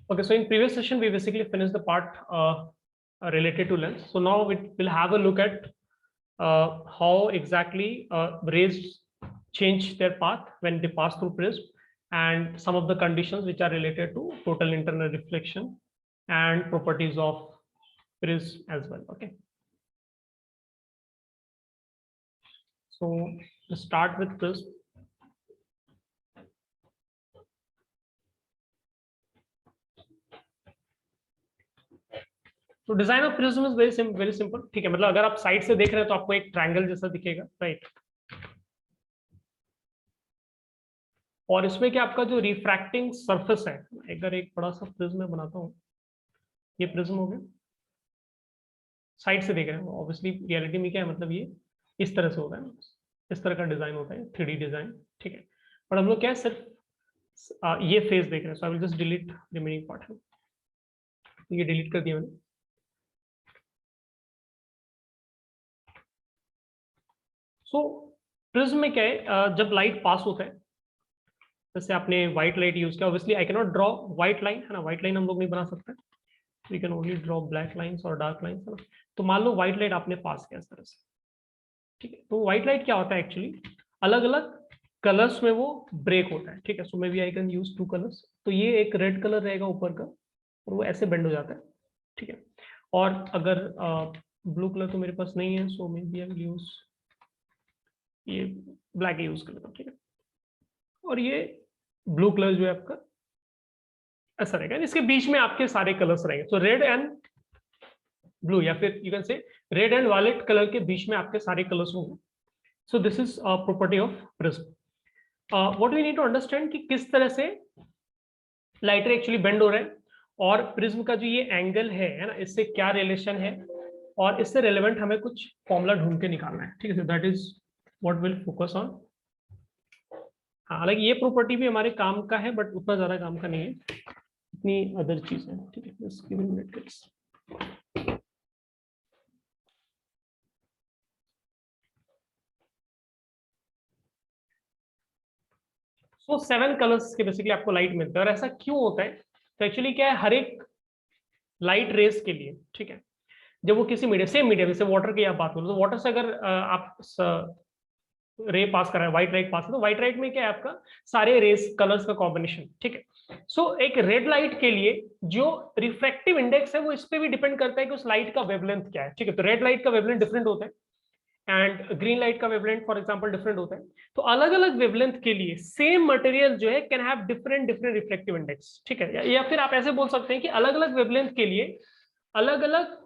Okay, so in previous session we basically finished the part related to lens. So now we will have a look at how exactly rays change their path when they pass through prism, and some of the conditions which are related to total internal reflection and properties of prism as well. Okay, so to start with prism. तो design of prism is very simple. ठीक है, मतलब अगर आप side से देख रहे हैं तो आपको एक ट्रायंगल जैसा दिखेगा, राइट. और इसमें क्या आपका जो रिफ्रैक्टिंग सरफेस है, अगर एक बड़ा सा प्रिज्म मैं बनाता हूँ, ये प्रिज्म हो गया. साइड से देख रहे हैं, ऑब्वियसली रियलिटी में क्या है, मतलब ये इस तरह से होता है, इस तरह का डिजाइन होता है, 3D डिजाइन. ठीक है, और हम लोग क्या है सिर्फ ये फेस देख रहे हैं. So I will just delete remaining part. ये डिलीट कर दिया मैंने. सो प्रिज्म में क्या है, जब लाइट पास होता है, जैसे आपने व्हाइट लाइट यूज किया, obviously I can not draw white line, है ना. व्हाइट लाइन हम लोग नहीं बना सकते, we can only draw black lines और डार्क लाइंस, है ना. तो मान लो व्हाइट लाइट आपने पास किया इस तरह से. ठीक है, तो व्हाइट लाइट क्या होता है एक्चुअली, अलग अलग कलर्स में वो ब्रेक होता है. ठीक है, so maybe I can use 2 colours. तो ये एक रेड कलर रहेगा ऊपर का, और वो ऐसे बेंड हो जाता है. ठीक है, और अगर ब्लू कलर तो मेरे पास नहीं है, so maybe I will use ये ब्लैक यूज कर लेता हूँ. ठीक है, और ये ब्लू कलर जो है आपका ऐसा रहेगा, इसके बीच में आपके सारे कलर्स रहेंगे. तो रेड एंड ब्लू, या फिर you can say red and violet colour के बीच में आपके सारे कलर्स होंगे. So this is property of prism. What we need to understand कि किस तरह से लाइट रे एक्चुअली बेंड हो रहे हैं, और प्रिज्म का जो ये एंगल है ना, इससे क्या रिलेशन है, और इससे रिलेवेंट हमें कुछ फॉर्मूला ढूंढ के निकालना है. ठीक है, that is what will focus on. हाँ, हालांकि ये प्रॉपर्टी भी हमारे काम का है, बट उतना ज्यादा काम का नहीं है, इतनी अदर चीज है. ठीक है, जस्ट गिव मी मिनट. सो 7 कलर्स के बेसिकली आपको लाइट मिलते हैं. और ऐसा क्यों होता है, तो एक्चुअली क्या है, हर एक लाइट रेस के लिए, ठीक है, जब वो किसी मीडियम, सेम मीडियम, जैसे वाटर की आप बात करो, तो वाटर से अगर आप रे पास कर रहे हैं, व्हाइट लाइट पास है, तो व्हाइट लाइट में क्या है आपका सारे रेस कलर्स का कॉम्बिनेशन. ठीक है, सो एक रेड लाइट के लिए जो रिफ्रैक्टिव इंडेक्स है वो इस पे भी डिपेंड करता है कि उस लाइट का वेवलेंथ क्या है. ठीक है, तो रेड लाइट का वेवलेंथ डिफरेंट होता है, एंड ग्रीन लाइट का वेवलेंथ फॉर एग्जांपल डिफरेंट होता है. तो अलग अलग वेवलेंथ के लिए सेम मटेरियल जो है can have different different reflective index. ठीक है, या फिर आप ऐसे बोल सकते हैं कि अलग अलग वेवलेंथ के लिए अलग अलग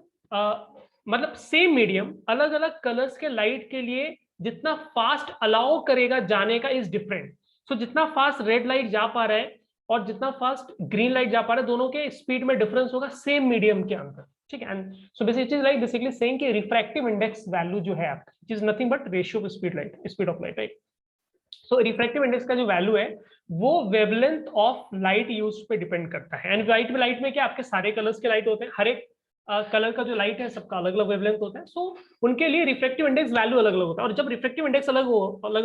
मतलब सेम मीडियम अलग अलग कलर्स के लाइट के लिए जितना फास्ट अलाउ करेगा जाने का इज डिफरेंट. सो जितना फास्ट रेड लाइट जा पा रहा है और जितना फास्ट ग्रीन लाइट जा पा रहा है, दोनों के स्पीड में डिफरेंस होगा सेम मीडियम के अंदर. ठीक है, एंड सो बेसिकली सेइंग कि रिफ्रैक्टिव इंडेक्स वैल्यू जो है आपका, it is nothing but ratio of speed of light, right. So refractive index का जो वैल्यू है वो वेवलेंथ ऑफ लाइट यूज पे डिपेंड करता है. एंड लाइट में क्या आपके सारे कलर्स के लाइट होते हैं, हर एक कलर का जो लाइट है सबका अलग अलग वेवलेंथ होता है. सो उनके लिए रिफ्लेक्टिव इंडेक्स वैल्यू अलग अलग होता है. और जब रिफ्लेक्टिव इंडेक्स अलग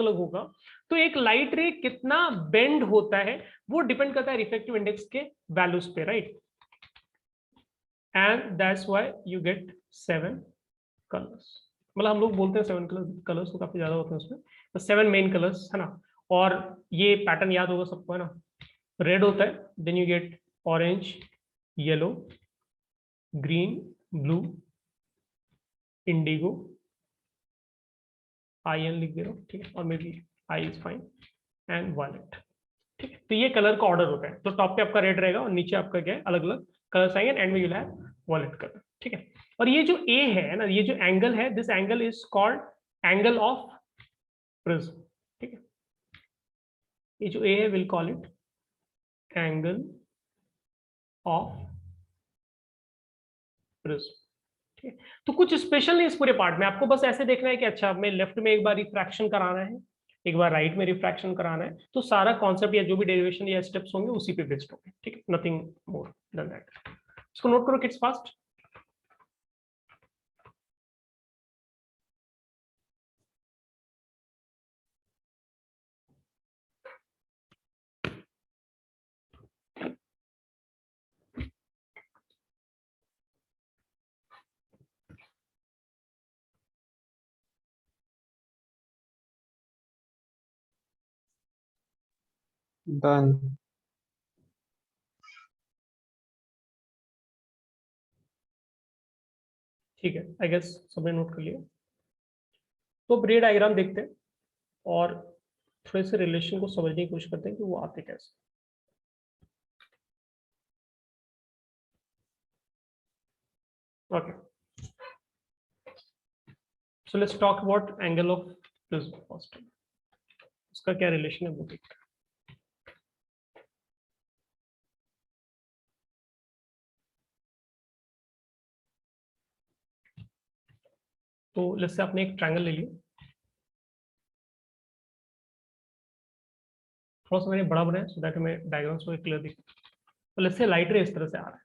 अलग होगा, तो एक लाइट रे कितना बेंड होता है वो डिपेंड करता है रिफ्लेक्टिव इंडेक्स के वैल्यूज पे, right. And that's why you get 7 colours. मतलब हम लोग बोलते हैं 7 कलर्स तो काफी ज्यादा होते हैं उसमें, तो 7 मेन कलर्स, है ना. और ये पैटर्न याद होगा सबको, है ना. रेड होता है, then you get orange, yellow, green, blue, indigo, I N लिख दे रहा हूँ, ठीक है, और maybe I is fine, and violet. ठीक है, तो ये कलर का ऑर्डर होता है. तो टॉप पे आपका रेड रहेगा और नीचे आपका क्या है, अलग अलग कलर्स आएंगे, एंड में you will have violet colour. ठीक है, और ये जो ए है ना, ये जो एंगल है, this angle is called angle of prism. ठीक है, ये जो ए है will call it angle of prism. ठीक है, तो कुछ स्पेशल नहीं इस पूरे पार्ट में, आपको बस ऐसे देखना है कि अच्छा हमें लेफ्ट में एक बार रिफ्रैक्शन कराना है, एक बार राइट में रिफ्रैक्शन कराना है, तो सारा कॉन्सेप्ट या जो भी डेरिवेशन या स्टेप्स होंगे उसी पे बेस्ड होंगे. ठीक है, नथिंग मोर देन दैट. इसको नोट करो किड्स फास्ट. डन। ठीक है, आई गेस सबने नोट कर लिया। तो अब रे डायग्राम देखते हैं और थोड़े से रिलेशन को समझने की कोशिश करते हैं कि वो आते कैसे। Okay, so let's talk about angle of prism first. उसका क्या रिलेशन है वो देखते हैं। तो लेट्स से आपने एक ट्रायंगल ले लिया, थोड़ा सा मैंने बड़ा बनाया सो दैट हमें डायग्राम्स को क्लियर दिखे। तो लेट्स से लाइट रे इस तरह से आ रहा है,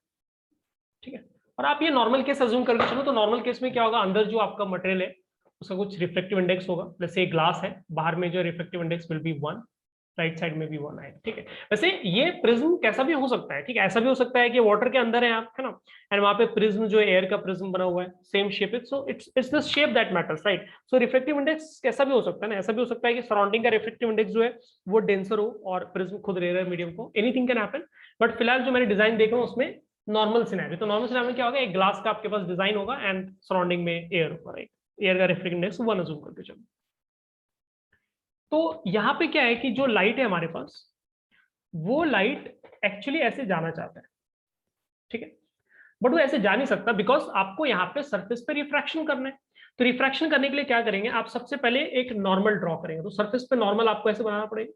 ठीक है। और आप ये नॉर्मल केस अज्यूम करके चलो, तो नॉर्मल केस में क्या होगा, अंदर जो आपका मटेरियल है उसका कुछ रिफ्लेक्टिव इंडेक्स होगा। जैसे ग्लास है, बाहर में जो reflective index will be 1, right side में भी 1 आएगा, ठीक है। वैसे ये प्रिज्म कैसा भी हो सकता है, ठीक है। ऐसा भी हो सकता है कि वाटर के अंदर है आप, है ना, एंड वहां पे प्रिज्म जो एयर का प्रिज्म बना हुआ है, same shape it, so it's the shape that matters, right. So reflective index कैसा भी हो सकता है ना, ऐसा भी हो सकता है कि सराउंडिंग का रिफ्लेक्टिव इंडेक्स जो है वो डेंसर हो और प्रिज्म खुद रेयर मीडियम को, एनीथिंग कैन हैपन। बट फिलहाल जो मैंने डिजाइन देखा उसमें नॉर्मल सिनेरियो, तो नॉर्मल सिनेरियो में क्या होगा, एक ग्लास का आपके पास डिजाइन होगा एंड सराउंडिंग में एयर होगा, राइट। एयर का रिफ्लेक्टिव इंडेक्स 1 अज्यूम करके चलो। तो यहाँ पे क्या है कि जो लाइट है हमारे पास, वो लाइट एक्चुअली ऐसे जाना चाहता है, ठीक है। बट वो ऐसे जा नहीं सकता बिकॉज आपको यहाँ पे सरफेस पे रिफ्रैक्शन करना है। तो रिफ्रैक्शन करने के लिए क्या करेंगे, आप सबसे पहले एक नॉर्मल ड्रॉ करेंगे। तो सरफेस पे नॉर्मल आपको ऐसे बनाना पड़ेगा,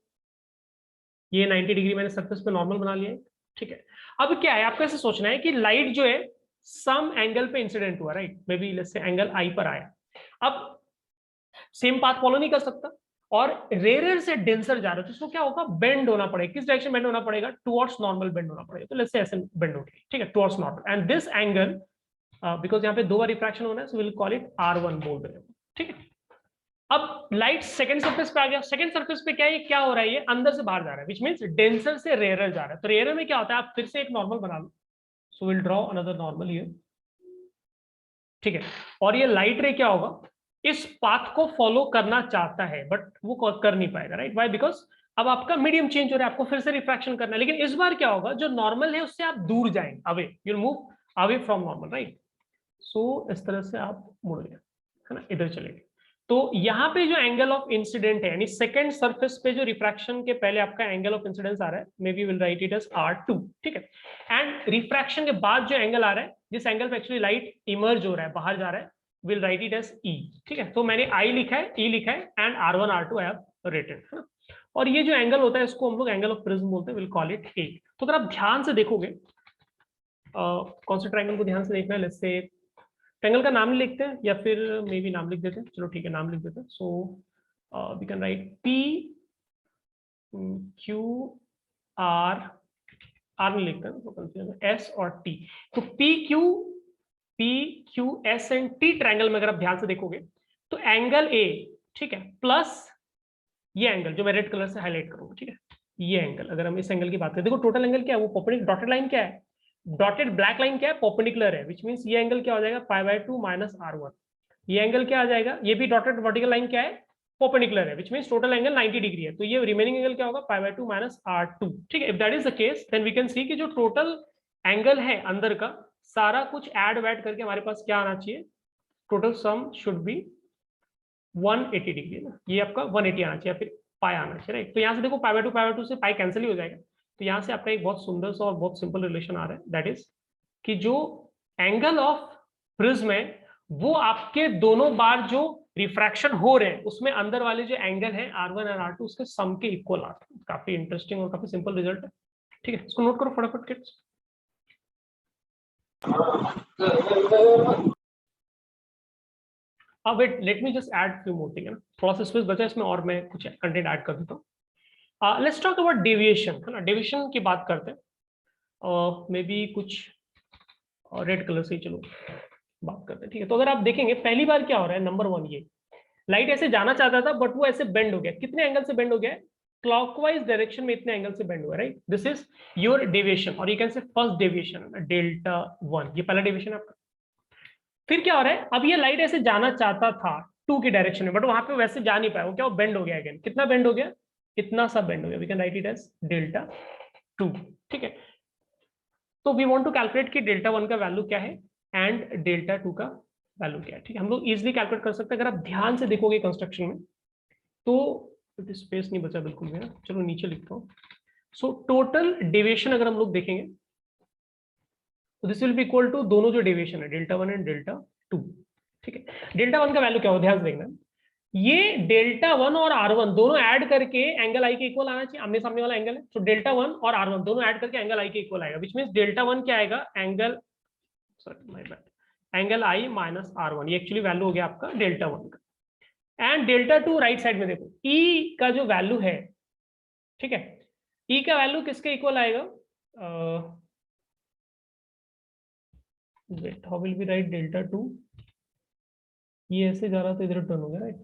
ये 90 डिग्री मैंने सरफेस पे नॉर्मल बना लिया है, ठीक है। अब क्या है, आपको ऐसे सोचना है कि लाइट जो है सम एंगल पे इंसिडेंट हुआ, right, maybe let's say angle I पर आया। अब सेम पाथ फॉलो नहीं कर सकता और रेयर से डेंसर जा रहा है, तो इसको क्या होगा, बेंड होना पड़ेगा। किस डायरेक्शन बेंड होना पड़ेगा, टुवर्ड्स नॉर्मल बेंड होना पड़ेगा। तो लेट्स से ऐसे बेंड हो गई, ठीक है, towards normal, and this angle because यहाँ पे 2 बार रिफ्रैक्शन होना है, so will call it R1 बोल रहे हैं, ठीक है। अब लाइट सेकंड सरफेस पे आ गया। सेकंड सरफेस पे क्या है, ये क्या हो रहा है, ये अंदर से बाहर जा रहा है, विच मींस डेंसर से रेयर जा रहा है। तो रेयर में क्या होता है, आप फिर से एक नॉर्मल बना लो, so will draw another normal here, ठीक है। और ये लाइट रे क्या होगा, इस पाथ को फॉलो करना चाहता है बट वो कर नहीं पाएगा, राइट। वाई, बिकॉज अब आपका मीडियम चेंज हो रहा है, आपको फिर से रिफ्रैक्शन करना है। लेकिन इस बार क्या होगा, जो नॉर्मल है उससे आप दूर जाएंगे, away, you move away from normal, right. So इस तरह से आप मुड़ गए, है ना, इधर चले गए। तो यहाँ पे जो एंगल ऑफ इंसिडेंट है, यानी सेकंड सरफेस पे जो रिफ्रैक्शन के पहले आपका एंगल ऑफ इंसिडेंस आ रहा है, may be will write it as R2, ठीक है। एंड रिफ्रैक्शन के बाद जो एंगल आ रहा है, जिस एंगल पे एक्चुअली लाइट इमर्ज हो रहा है, बाहर जा रहा है, will write it as E, ठीक है। तो मैंने I लिखा है, E लिखा है, and R1 R2 I have written, है ना। और ये जो एंगल होता है इसको हम लोग एंगल ऑफ प्रिज्म बोलते हैं, विल कॉल इट A। तो अगर आप ध्यान से देखोगे, कौन से ट्रायंगल को ध्यान से देखना है, लेट्स से ट्रायंगल का नाम लिखते हैं या फिर मे बी नाम लिख देते हैं, चलो ठीक है, नाम लिख देते हैं। So we can write P Q R, R नहीं लिखते हैं तो कंफ्यूजन, S और T। तो P Q S and T triangle में अगर आप ध्यान से देखोगे तो एंगल A, ठीक है, प्लस ये एंगल जो मैं रेड कलर से हाईलाइट करूंगा, ठीक है, ये एंगल, अगर हम इस एंगल की बात करें, देखो टोटल एंगल क्या है, वो परपेंडिकुलर डॉटेड लाइन क्या है, डॉटेड ब्लैक लाइन क्या है, परपेंडिकुलर है, विच मींस ये एंगल क्या हो जाएगा, π/2 माइनस R1। ये एंगल क्या आ जाएगा, ये भी डॉटेड वर्टिकल लाइन क्या है, परपेंडिकुलर है, which means total angle 90 degree है। तो ये रिमेनिंग एंगल क्या होगा, π/2 माइनस R2, ठीक है। If that is the case then we can see कि जो टोटल एंगल है अंदर का, सारा कुछ ऐड वैड करके हमारे पास क्या आना चाहिए, total sum should be 180 degree ना, ये आपका 180 आना चाहिए, फिर पाई आना चाहिए, राइट। तो यहाँ से देखो π/2 से पाई कैंसिल ही हो जाएगा। तो यहाँ से आपका एक बहुत सुंदर सा और बहुत सिंपल रिलेशन आ रहा है, दैट इज कि जो एंगल ऑफ प्रिज्म है वो आपके दोनों बार जो रिफ्रैक्शन हो रहे हैं उसमें अंदर वाले जो एंगल है R1 और R2 उसके सम के इक्वल आते हैं। काफी इंटरेस्टिंग और काफी सिंपल रिजल्ट है, ठीक है। इसको नोट करो फटाफट किड्स। अब wait, let me just add few more thing, है ना, थोड़ा सा स्पेस बचा इसमें और मैं कुछ कंटेंट ऐड कर देता हूँ। लेट्स टॉक अबाउट डेविएशन, है ना, डेविएशन की बात करते हैं। मे बी कुछ रेड कलर से ही चलो बात करते हैं, ठीक है। तो अगर आप देखेंगे पहली बार क्या हो रहा है, नंबर 1, ये लाइट ऐसे जाना चाहता था बट वो ऐसे बेंड हो गया। कितने एंगल से बेंड हो गया, क्लॉकवाइज डायरेक्शन में इतने एंगल से बेंड हुआ, right. This is your deviation, और you can say first deviation, Δ1, ये पहला डेविएशन आपका। फिर क्या हो रहा है, अब ये लाइट ऐसे जाना चाहता था 2 की डायरेक्शन में, बट वहां पे वैसे जा नहीं पाया, वो क्या, वो बेंड हो गया अगेन। कितना बेंड हो गया, इतना सा बेंड हो गया, we can write it as delta 2। ठीक है, तो वी वांट टू कैलकुलेट कि डेल्टा 1 का वैल्यू क्या है एंड डेल्टा 2 का वैल्यू क्या है। ठीक है, हम लोग इजिली कैलकुलेट कर सकते हैं। अगर आप ध्यान से देखोगे कंस्ट्रक्शन में तो स्पेस नहीं बचा बिल्कुल भी ना, चलो नीचे लिखता हूँ। सो टोटल डेविएशन अगर हम लोग देखेंगे तो this will be equal to दोनों जो डेविएशन है डेल्टा 1 एंड डेल्टा 2। ठीक है, डेल्टा 1 का वैल्यू क्या हो, ध्यान से देखना, ये डेल्टा 1 और R1 दोनों ऐड करके एंगल आई के इक्वल आना चाहिए, आमने सामने वाला एंगल है। तो डेल्टा 1 और R1 दोनों ऐड करके एंगल आई के इक्वल आएगा, विच मींस डेल्टा 1 क्या आएगा, angle, sorry my bad, angle I minus R1, ये एक्चुअली वैल्यू हो गया आपका डेल्टा 1 का। एंड डेल्टा 2 राइट साइड में देखो, E का जो वैल्यू है, ठीक है, E का वैल्यू किसके इक्वल आएगा, wait how will be write delta 2, ये ऐसे जा रहा था इधर टर्न हो गया राइट,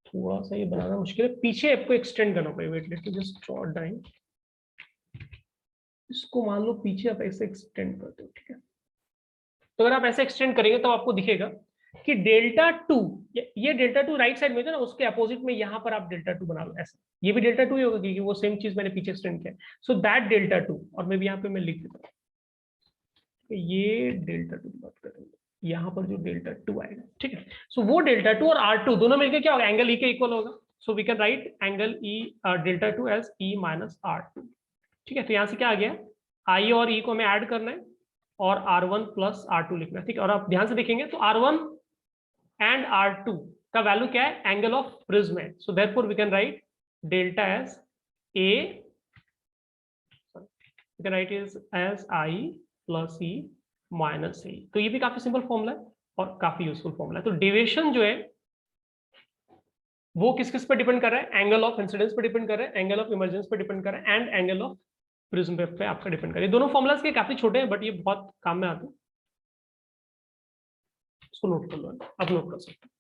थोड़ा सा ये बनाना मुश्किल है, पीछे आपको एक्सटेंड करना पड़ेगा, wait let me just draw down, इसको मान लो पीछे आप ऐसे एक्सटेंड करते हो। ठीक है, तो अगर आप ऐसे एक्सटेंड करेंगे तो आपको दिखेगा कि डेल्टा 2, ये डेल्टा 2 राइट साइड में था ना, उसके अपोजिट में यहाँ पर आप डेल्टा 2 बना लो ऐसा, ये भी डेल्टा 2 ही होगा क्योंकि वो सेम चीज मैंने पीछे एक्सटेंड किया। सो दैट डेल्टा 2, और मैं भी यहाँ पे मैं लिख देता हूँ, ये डेल्टा 2 की बात कर रहे हैं, यहाँ पर जो डेल्टा 2 आएगा। ठीक है, सो वो डेल्टा 2 और R2 दोनों मिलकर क्या होगा, एंगल E के इक्वल होगा। So we can write angle E delta 2 as E minus R2। ठीक है, तो यहाँ से क्या आ गया, I और E को हमें ऐड करना है और R1 प्लस R2 लिखना है। ठीक है, और आप ध्यान से देखेंगे तो R1 एंड R2 का वैल्यू क्या है, एंगल ऑफ प्रिज्म है। So therefore we can write delta as A, we can write is as I plus E minus E। तो ये भी काफी सिंपल फॉर्मूला है और काफी यूजफुल फॉर्मूला है। तो डेविएशन जो है वो किस किस पर डिपेंड कर रहा है, एंगल ऑफ इंसिडेंस पर डिपेंड कर रहा है, एंगल ऑफ इमर्जेंस पर डिपेंड कर रहा है एंड एंगल ऑफ प्रिज्म पे आपका डिपेंड कर रहा है। दोनों फॉर्मुलाज के काफी छोटे हैं बट ये बहुत काम में आते हैं, इसको नोट कर लो, अब नोट कर सकते हैं।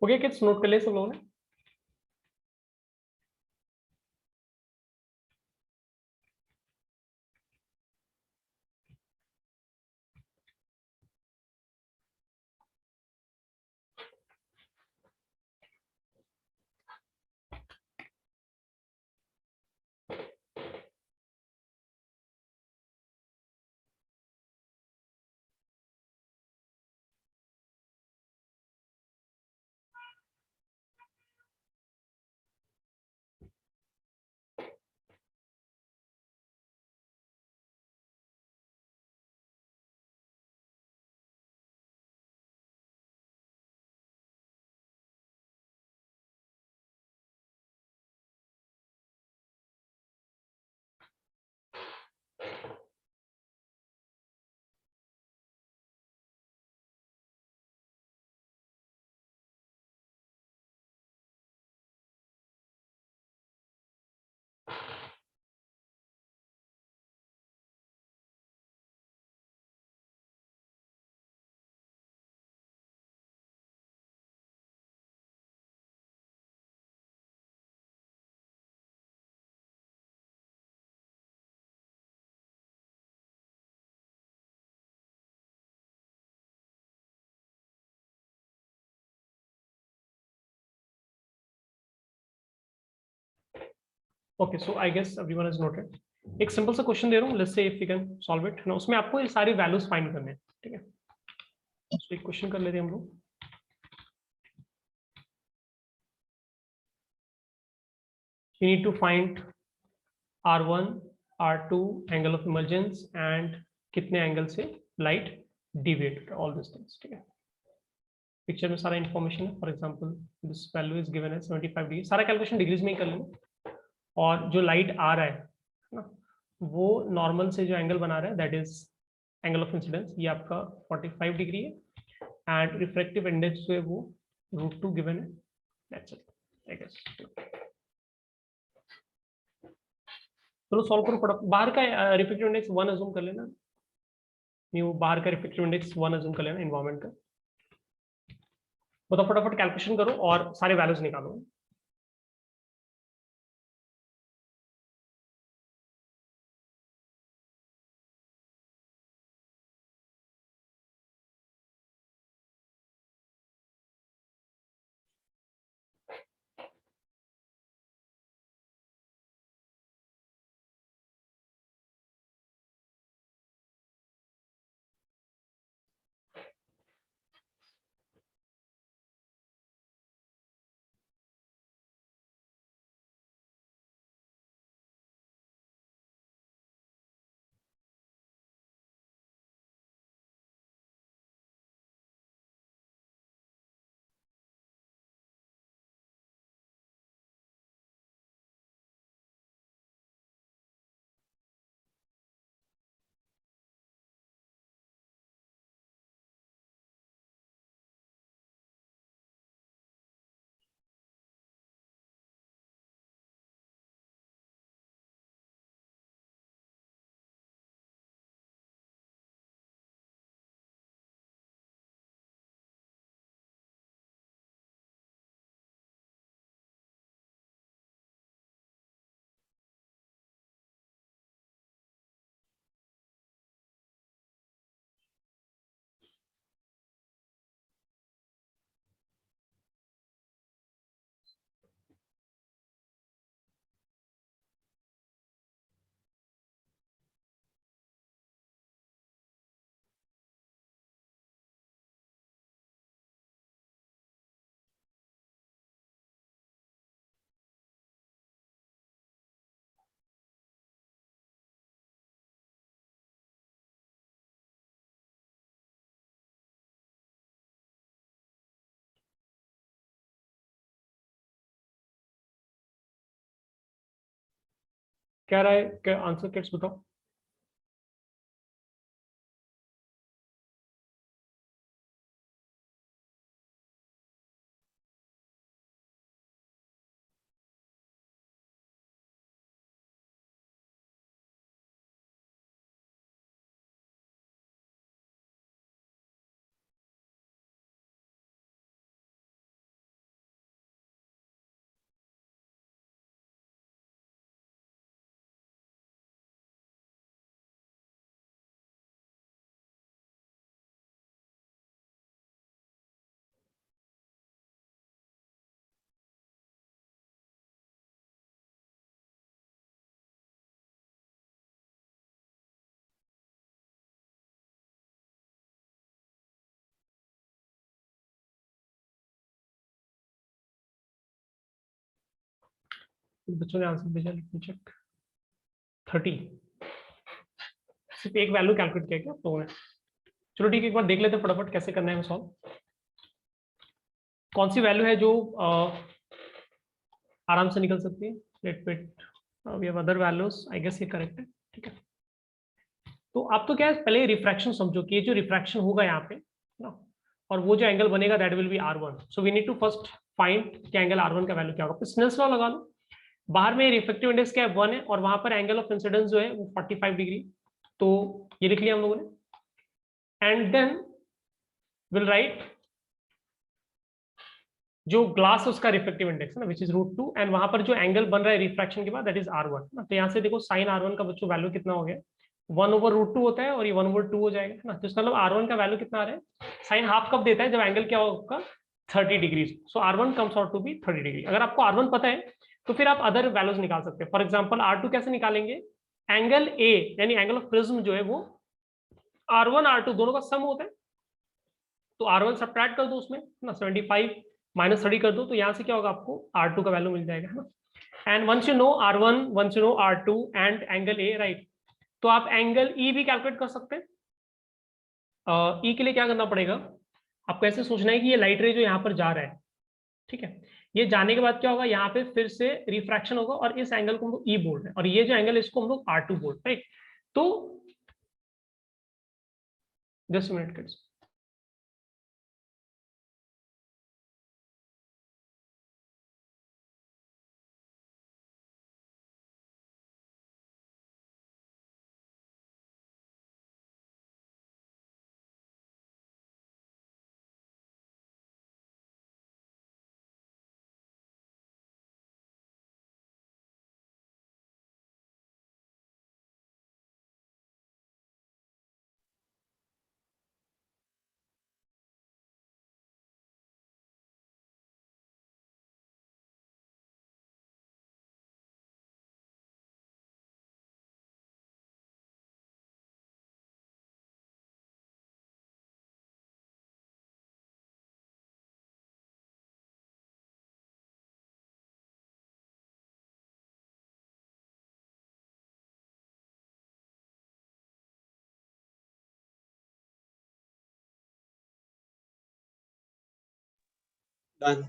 ओके किड्स, नोट कर ले सब लोगों ने। Okay so I guess everyone is noted. एक सिंपल सा क्वेश्चन दे रहा हूँ, let's say if you can solve it ना, उसमें आपको ये सारी वैल्यूज फाइंड करने हैं। ठीक है, तो एक क्वेश्चन कर लेते हैं हम लोग। You need to find R1, R2 angle of emergence and कितने एंगल से light deviate, all this things, ठीक है। पिक्चर में सारा इन्फॉर्मेशन है। For example this value is given है 75 डिग्री, सारा कैलकुलेशन डिग्रीज में ही कर लेना। और जो लाइट आ रहा है ना, वो नॉर्मल से जो एंगल बना रहा है that is angle of incidence, ये आपका 45 डिग्री है। एंड रिफ्रैक्टिव इंडेक्स जो है वो √2 गिवन है, दैट्स इट आई गेस। चलो सॉल्व करो फटाफट। बाहर का रिफ्रैक्टिव इंडेक्स 1 अज्यूम कर लेना, न्यू बाहर का रिफ्रैक्टिव इंडेक्स 1 अज्यूम कर लेना एनवायरनमेंट का। तो फटाफट कैलकुलेशन करो और सारे वैल्यूज निकालो। क्या रहा है, क्या आंसर किट्स बताओ। बच्चों ने आंसर भेजा, लेट मी चेक। 30, सिर्फ एक वैल्यू कैलकुलेट किया क्या तो चलो ठीक है, एक बार देख लेते हैं फटाफट कैसे करना है सॉल्व। कौन सी वैल्यू है जो आराम से निकल सकती है। Let wait, we have other values, I guess ये करेक्ट है, ठीक है। तो आप तो क्या है, पहले रिफ्रैक्शन समझो कि ये जो रिफ्रैक्शन होगा यहाँ पे ना, और वो जो एंगल बनेगा that will be R1। So we need to first find कि एंगल R1 का वैल्यू क्या होगा। स्नेल्स लॉ लगा लो। बाहर में रिफ्रैक्टिव इंडेक्स क्या है, 1 है, और वहां पर एंगल ऑफ इंसिडेंस जो है वो 45 डिग्री। तो ये लिख लिया हम लोगों ने। एंड देन विल राइट जो ग्लास उसका रिफ्लेक्टिव इंडेक्स है ना, विच इज √2, एंड वहां पर जो एंगल बन रहा है रिफ्रैक्शन के बाद दैट इज R1 ना। तो यहाँ से देखो साइन R1 का बच्चों वैल्यू कितना हो गया, 1/√2 होता है, और ये 1/2 हो जाएगा ना। तो इसका मतलब R1 का वैल्यू कितना आ रहा है। साइन हाफ कब देता है, जब एंगल क्या होगा 30 degree. So R1 comes out to be 30 degree. अगर आपको R1 पता है तो फिर आप अदर वैल्यूज निकाल सकते हैं। फॉर एग्जाम्पल R2 कैसे निकालेंगे, एंगल ए यानी एंगल ऑफ प्रिज्म जो है वो R1 R2 दोनों का सम होता है। तो R1 सब्ट्रैक्ट कर दो उसमें ना, 75 -30 कर दो, तो यहाँ से क्या होगा आपको R2 का वैल्यू मिल जाएगा, है ना। And once you know R1, once you know R2 and angle A, right, तो आप एंगल ई भी कैलकुलेट कर सकते हैं। ई के लिए क्या करना पड़ेगा, आपको ऐसे सोचना है कि ये लाइट रे जो यहाँ पर जा रहा है, ठीक है, ये जाने के बाद क्या होगा, यहाँ पे फिर से रिफ्रैक्शन होगा और इस एंगल को हम लोग ई बोल रहे हैं और ये जो एंगल है इसको हम लोग R2 बोल रहे हैं, राइट। तो just minute kids, done.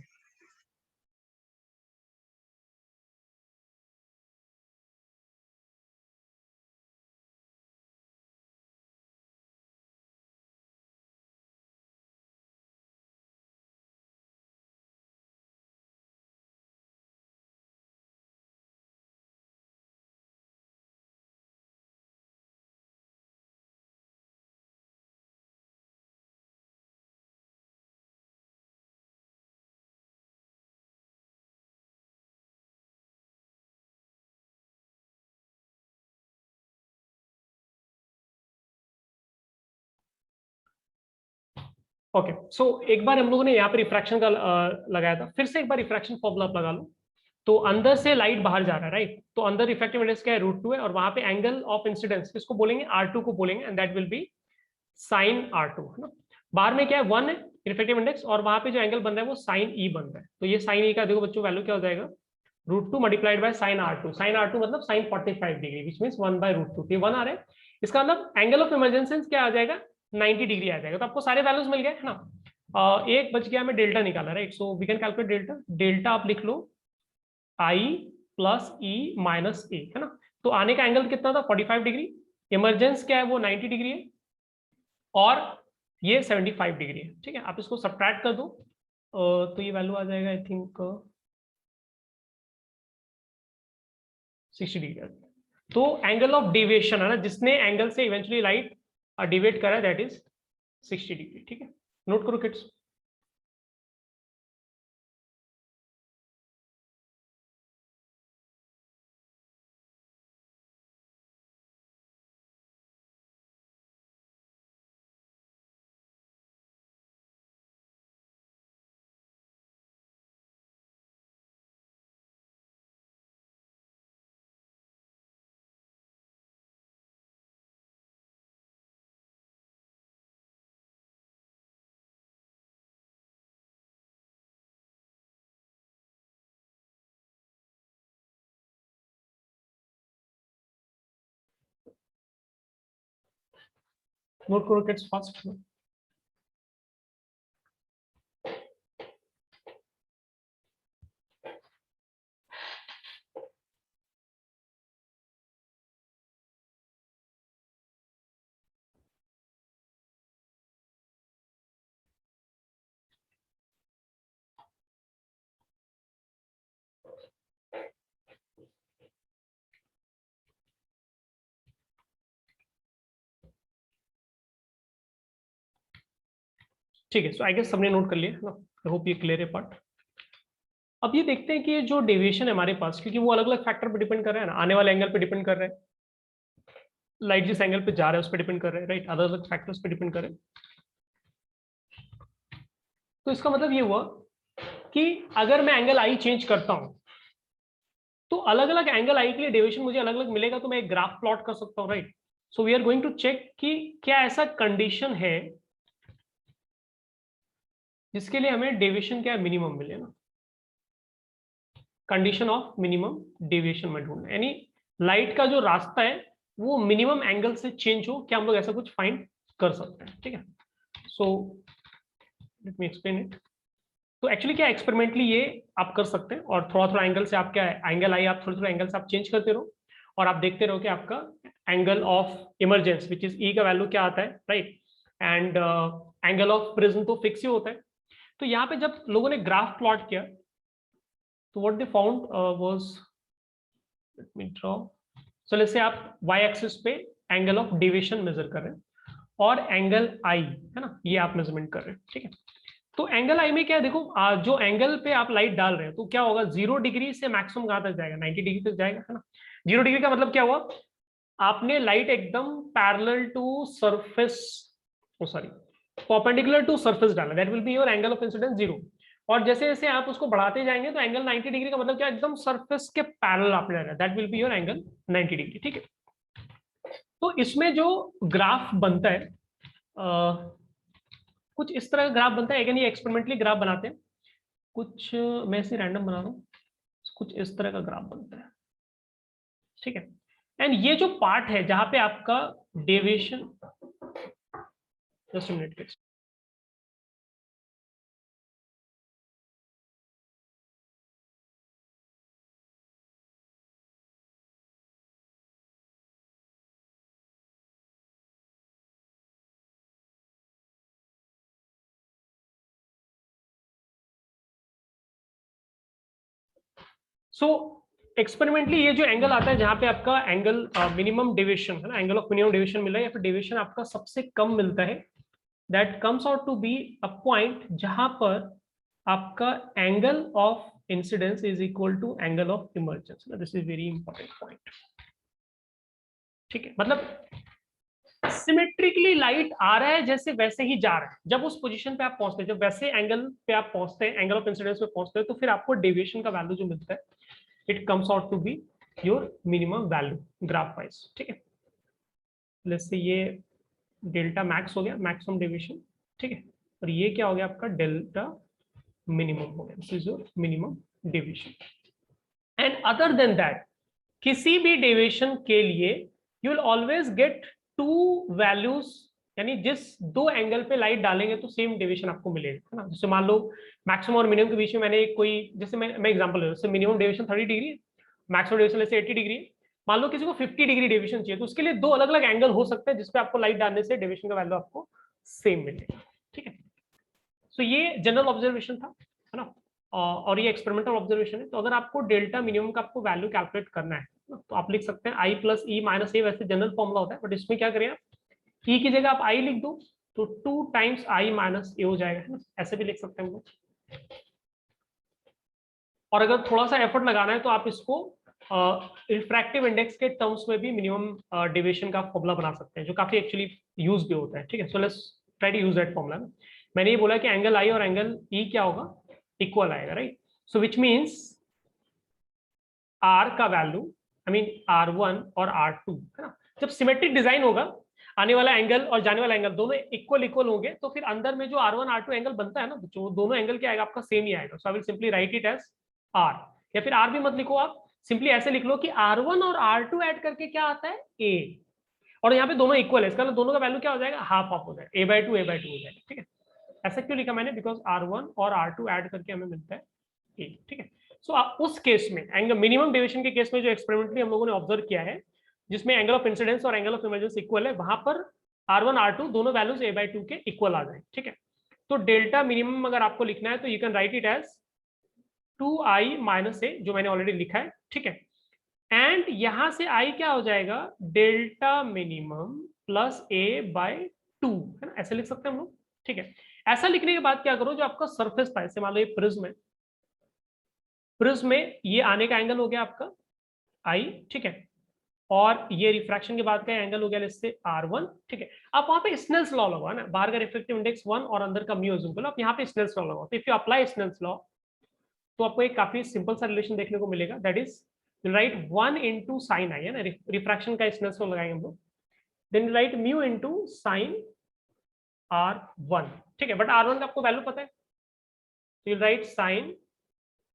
Okay. So एक बार हम लोगों ने यहाँ पे रिफ्रैक्शन का लगाया था, फिर से एक बार रिफ्रैक्शन फॉर्मूला आप लगा लो। तो अंदर से लाइट बाहर जा रहा है, राइट, तो अंदर रिफ्रैक्टिव इंडेक्स क्या है, √2 है, और वहां पे एंगल ऑफ इंसिडेंस किसको बोलेंगे, R2 को बोलेंगे, and that will be sine R2, है ना। बाहर में क्या है, 1 है रिफ्रैक्टिव इंडेक्स, और वहां पे जो एंगल बन रहा है वो साइन ई बन रहा है। तो ये साइन ई का देखो बच्चों वैल्यू क्या हो जाएगा, √2 multiplied by sine R2। Sign R2 मतलब साइन 45 डिग्री, विच मीन 1/√2। ये 1 आ रहा है, इसका मतलब एंगल ऑफ इमरजेंसी क्या आ जाएगा, 90 डिग्री आ जाएगा। तो आपको सारे वैल्यूज मिल गए, है ना। एक बच गया, हमें डेल्टा निकाला, right. So we can calculate delta. Delta आप लिख लो आई प्लस ई माइनस ए, है ना। तो आने का एंगल कितना था, 45 डिग्री, इमरजेंस क्या है वो 90 डिग्री है, और ये 75 डिग्री है, ठीक है। आप इसको सब्ट्रैक्ट कर दो, तो ये वैल्यू आ जाएगा आई थिंक 60 डिग्री। तो एंगल ऑफ डेविएशन है ना, जिसने एंगल से इवेंचुअली लाइट डिवेट करा, दैट इज 60 डिग्री, ठीक है। नोट करो किड्स। नोट करो किड्स फास्ट। ठीक है, सो आई गेस सबने नोट कर लिया ना, आई होप ये क्लियर है पार्ट। अब ये देखते हैं कि ये जो डेविएशन है हमारे पास, क्योंकि वो अलग अलग फैक्टर पे डिपेंड कर रहा है ना, आने वाले एंगल पे डिपेंड कर रहा है, लाइट जिस एंगल पे जा रहा है उस पर डिपेंड कर रहा है, राइट, अलग अलग फैक्टर्स पे डिपेंड कर रहे हैं। तो इसका मतलब ये हुआ कि अगर मैं एंगल आई चेंज करता हूं तो अलग अलग एंगल आई के लिए डेविएशन मुझे अलग अलग मिलेगा, तो मैं एक ग्राफ प्लॉट कर सकता हूं, right. So we are going to check कि क्या ऐसा कंडीशन है जिसके लिए हमें डेविएशन क्या मिनिमम मिले ना। कंडीशन ऑफ मिनिमम डेविएशन में ढूंढना है, यानी लाइट का जो रास्ता है वो मिनिमम एंगल से चेंज हो, क्या हम लोग ऐसा कुछ फाइंड कर सकते हैं, ठीक है। So let me explain it. तो एक्चुअली क्या एक्सपेरिमेंटली ये आप कर सकते हैं, और थोड़ा थोड़ा एंगल से आप क्या एंगल आई आप थोड़े थोड़े एंगल से आप चेंज करते रहो, और आप देखते रहो कि आपका angle of emergence which is E का वैल्यू क्या आता है, राइट। एंड एंगल ऑफ प्रिज्म तो फिक्स ही होता है। तो यहाँ पे जब लोगों ने ग्राफ प्लॉट किया तो what they found was, let me draw. So let's say आप वाई एक्सिस पे एंगल ऑफ डेविएशन मेजर कर रहे हैं, और एंगल आई है ना, ये आप मेजरमेंट कर रहे हैं, ठीक है। तो एंगल आई में क्या है, देखो जो एंगल पे आप लाइट डाल रहे हैं तो क्या होगा, 0 डिग्री से मैक्सिमम कहां तक जाएगा, 90 डिग्री तक जाएगा, है ना। 0 डिग्री का मतलब क्या हुआ, आपने लाइट एकदम parallel to surface, sorry perpendicular to surface डाला, that will be your angle of incidence 0। और जैसे जैसे आप उसको बढ़ाते जाएंगे तो एंगल 90 डिग्री का मतलब क्या, एकदम सरफेस के पैरेलल आपने डाला, that will be your angle 90 degree, ठीक है। तो इसमें जो ग्राफ बनता है कुछ इस तरह का ग्राफ बनता है, अगेन ये एक्सपेरिमेंटली ग्राफ बनाते हैं, कुछ मैं इसे रैंडम बना रहा हूँ, कुछ इस तरह का ग्राफ बनता है, ठीक है। एंड ये जो पार्ट है जहां पे आपका डेविएशन, जस्ट मिनट, सो एक्सपेरिमेंटली ये जो एंगल आता है जहां पे आपका एंगल मिनिमम डेविएशन है ना, एंगल ऑफ मिनिमम डेविएशन मिला है, या फिर डेविएशन आपका सबसे कम मिलता है, that comes out to be a point जहां पर आपका angle of incidence is equal to angle of emergence. This is very important point, ठीक है। मतलब सिमेट्रिकली लाइट आ रहा है जैसे वैसे ही जा रहा है, जब उस पोजीशन पे आप पहुंचते हैं, जब वैसे एंगल पे आप पहुंचते हैं, एंगल ऑफ इंसिडेंस पे पहुंचते हैं, तो फिर आपको डेविएशन का वैल्यू जो मिलता है, it comes out to be your minimum value graph wise, ठीक है। लेट्स से ये डेल्टा मैक्स हो गया, मैक्सिमम डेविएशन, ठीक है। और ये क्या हो गया आपका डेल्टा मिनिमम हो गया, this is your minimum deviation. And other than that किसी भी डेविएशन के लिए you will always get to values, यानी जिस दो एंगल पे लाइट डालेंगे तो सेम डेविएशन आपको मिलेगा, है ना। जैसे मान लो मैक्सिमम और मिनिमम के बीच में मैंने कोई, जैसे मैं एग्जांपल ले रहा हूं, जैसे minimum deviation 30 degree, maximum deviation जैसे 80 डिग्री, मान लो किसी को 50 डिग्री डेविएशन चाहिए, तो उसके लिए दो अलग अलग एंगल हो सकते हैं जिसपे आपको लाइट डालने से डेविएशन का वैल्यू आपको सेम मिलेगा, ठीक है। सो ये जनरल ऑब्जर्वेशन था, है ना। और ये एक्सपेरिमेंटल ऑब्जर्वेशन है। तो अगर आपको डेल्टा मिनिमम का आपको वैल्यू कैलकुलेट करना है तो आप लिख सकते हैं आई प्लस ई माइनस ए, वैसे जनरल फॉर्मुला होता है, बट इसमें क्या करें आप, ई की जगह आप आई लिख दो तो 2 टाइम्स आई माइनस ए हो जाएगा, है ना, ऐसे भी लिख सकते हैं हम लोग। और अगर थोड़ा सा एफर्ट लगाना है तो आप इसको रिफ्रैक्टिव इंडेक्स के टर्म्स में भी मिनिमम डेविएशन का फॉर्मुला बना सकते हैं, जो काफी एक्चुअली यूज भी होता है, ठीक है। So let's try to use that formula. मैंने ये बोला कि एंगल आई और एंगल ई क्या होगा, इक्वल आएगा, right. So which means R का वैल्यू, आई मीन R1 और R2, है ना, जब सिमेट्रिक डिजाइन होगा, आने वाला एंगल और जाने वाला एंगल दोनों इक्वल इक्वल होंगे, तो फिर अंदर में जो R1 R2 एंगल बनता है ना, जो दोनों एंगल क्या आएगा, आपका सेम ही आएगा। So I will simply write it as R, या फिर R भी मत लिखो, आप सिंपली ऐसे लिख लो कि R1 और R2 ऐड करके क्या आता है A, और यहाँ पे दोनों इक्वल है, इसका मतलब दोनों का वैल्यू क्या हो जाएगा, हाफ हाफ हो जाएगा, A/2 A/2 हो जाएगा, ठीक है। ऐसा क्यों लिखा मैंने, बिकॉज R1 और R2 ऐड करके हमें मिलता है A, ठीक है। सो उस केस में एंगल मिनिमम डेविएशन के केस में जो एक्सपेरिमेंटली हम लोगों ने ऑब्जर्व किया है, जिसमें एंगल ऑफ इंसिडेंस और एंगल ऑफ इमर्जेंस इक्वल है, वहां पर R1 R2 दोनों वैल्यूज A/2 के इक्वल आ जाए, ठीक है। तो डेल्टा मिनिमम अगर आपको लिखना है तो you can write it as 2i minus A, जो मैंने ऑलरेडी लिखा है, ठीक है। एंड यहां से i क्या हो जाएगा, डेल्टा मिनिमम प्लस A/2, है ना, ऐसे लिख सकते हैं हम लोग, ठीक है। ऐसा लिखने के बाद क्या करो, जो आपका सरफेस था, जैसे मान लो ये प्रिज्म है, प्रिज्म में ये आने का एंगल हो गया आपका आई, ठीक है, और ये रिफ्रैक्शन के बाद का एंगल हो गया इससे R1, ठीक है। आप वहां पे स्नेल्स लॉ लगाओ ना, बाहर का रिफ्लेक्टिव इंडेक्स 1 और अंदर का म्यू अज्यूम करो, आप यहाँ पे स्नेल्स लॉ लगाओ। तो if you apply Snell's law तो आपको एक काफी सिंपल सा रिलेशन देखने को मिलेगा, that is write 1 into sine I, है ना, रिफ्रैक्शन का स्नेल्स लॉ लगाएंगे हम लोग, then write mu into sine R1, ठीक है। बट R1 का आपको वैल्यू पता है, तो you write sine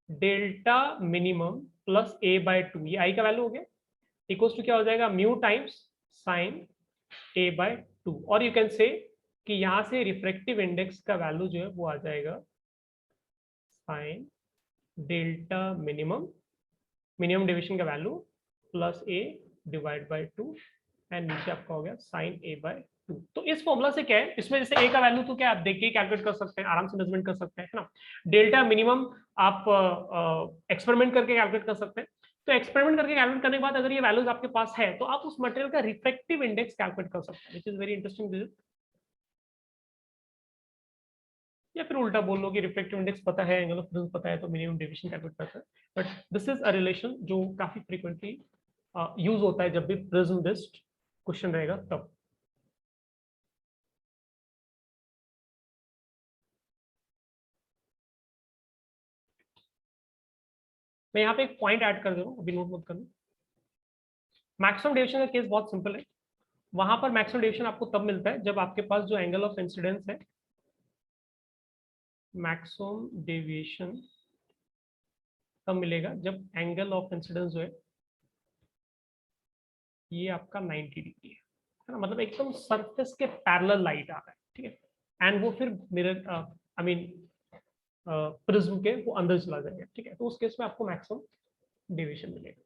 delta minimum plus a by 2, ये i का वैल्यू हो गया, इक्वल्स टू क्या हो जाएगा, mu times sine a by 2। और यू कैन से कि यहां से रिफ्रैक्टिव इंडेक्स का वैल्यू जो है वो आ जाएगा sine delta minimum, minimum deviation का value plus a divide by 2, and नीचे आपका हो गया साइन a बाय 2। तो इस फॉर्मूला से क्या है, इसमें जैसे a का वैल्यू तो क्या आप देख के कैलकुलेट कर सकते हैं, आराम से मेजरमेंट कर सकते हैं, है ना। डेल्टा मिनिमम आप एक्सपेरिमेंट करके कैलकुलेट कर सकते हैं। तो एक्सपेरिमेंट करके कैलकुलेट करने के बाद अगर ये वैल्यूज आपके पास है तो आप उस मटेरियल का रिफ्रैक्टिव इंडेक्स कैलकुलेट कर सकते हैं, विच इज वेरी इंटरेस्टिंग। या फिर उल्टा बोल लो कि रिफ्रैक्टिव इंडेक्स पता है, एंगल ऑफ प्रिज्म पता है, तो मिनिमम डेविएशन कैलकुलेट करता है। But this is a relation जो काफी फ्रीक्वेंटली यूज होता है जब भी प्रिज्म बेस्ड क्वेश्चन रहेगा तब। मैं यहाँ पे एक पॉइंट ऐड कर दे रहा हूँ, अभी नोट मत करना। मैक्सिमम डेविएशन का केस बहुत सिंपल है। वहां पर मैक्सिमम डेविएशन आपको तब मिलता है जब आपके पास जो एंगल ऑफ इंसिडेंस है, मैक्सिमम डेविएशन तब मिलेगा जब एंगल ऑफ इंसिडेंस जो है ये आपका 90 डिग्री है ना, मतलब एकदम सरफेस के पैरेलल लाइट आ रहा है, ठीक है, एंड वो फिर मिरर आई मीन प्रिज्म के वो अंदर चला जाएगा, ठीक है। तो उस केस में आपको मैक्सिमम डेविएशन मिलेगा।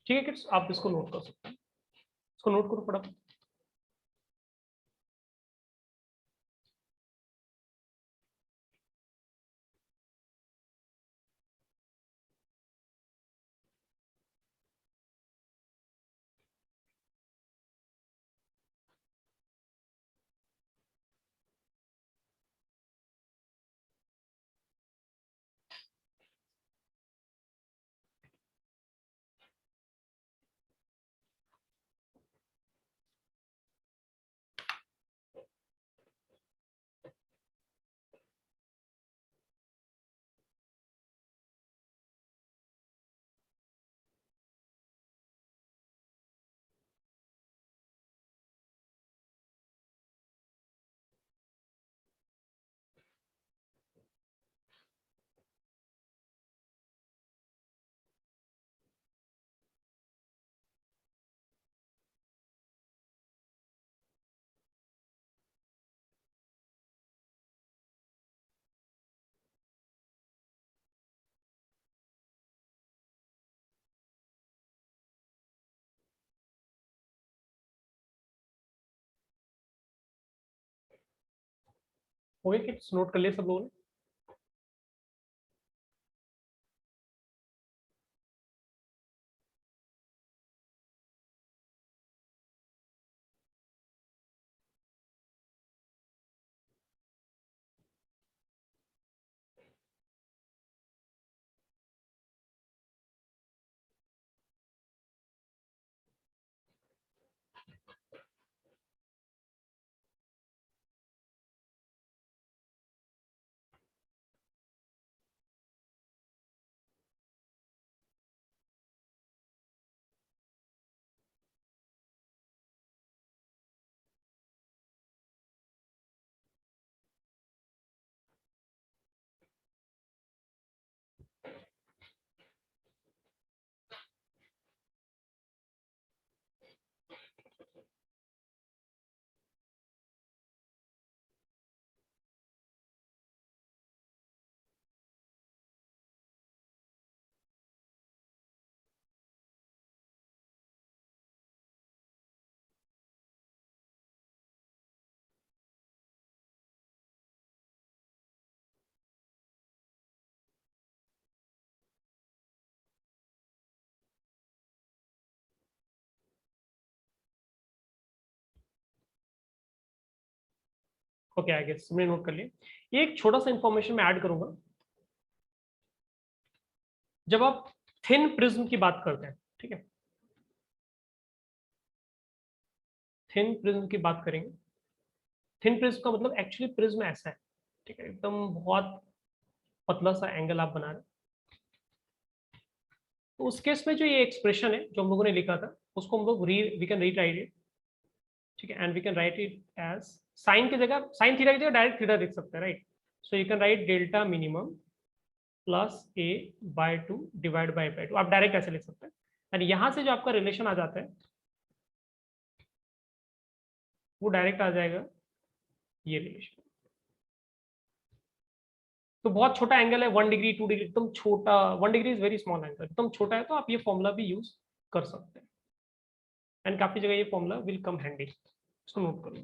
ठीक है किड्स, आप इसको नोट कर सकते हैं, इसको नोट करो फटाफट। हो गया किड्स, नोट कर लिया सब लोगों ने। ओके आई गेस तुमने नोट कर लिया। ये एक छोटा सा इंफॉर्मेशन मैं ऐड करूंगा। जब आप थिन प्रिज्म की बात करते हैं, ठीक है, थिन प्रिज्म की बात करेंगे। थिन प्रिज्म का मतलब एक्चुअली प्रिज्म ऐसा है, ठीक है, एकदम बहुत पतला सा एंगल आप बना रहे हैं। तो उस केस में जो ये एक्सप्रेशन है जो हम लोगों ने लिखा था उसको हम लोग वी कैन रीराइट इट, ठीक है, and we can write it as sine की जगह, साइन थीटा की जगह डायरेक्ट थीटा लिख सकते हैं, right? So you can write delta minimum plus a/2 divide by 2, आप डायरेक्ट ऐसे लिख सकते हैं। और यहाँ से जो आपका रिलेशन आ जाता है वो डायरेक्ट आ जाएगा ये रिलेशन। तो बहुत छोटा एंगल है, 1 डिग्री 2 डिग्री, एकदम छोटा, 1 degree is very small angle, एकदम छोटा है, तो आप ये फॉर्मूला भी यूज कर सकते हैं। एंड काफी जगह ये फॉर्मूला विल कम हैंडी, इसको नोट करो।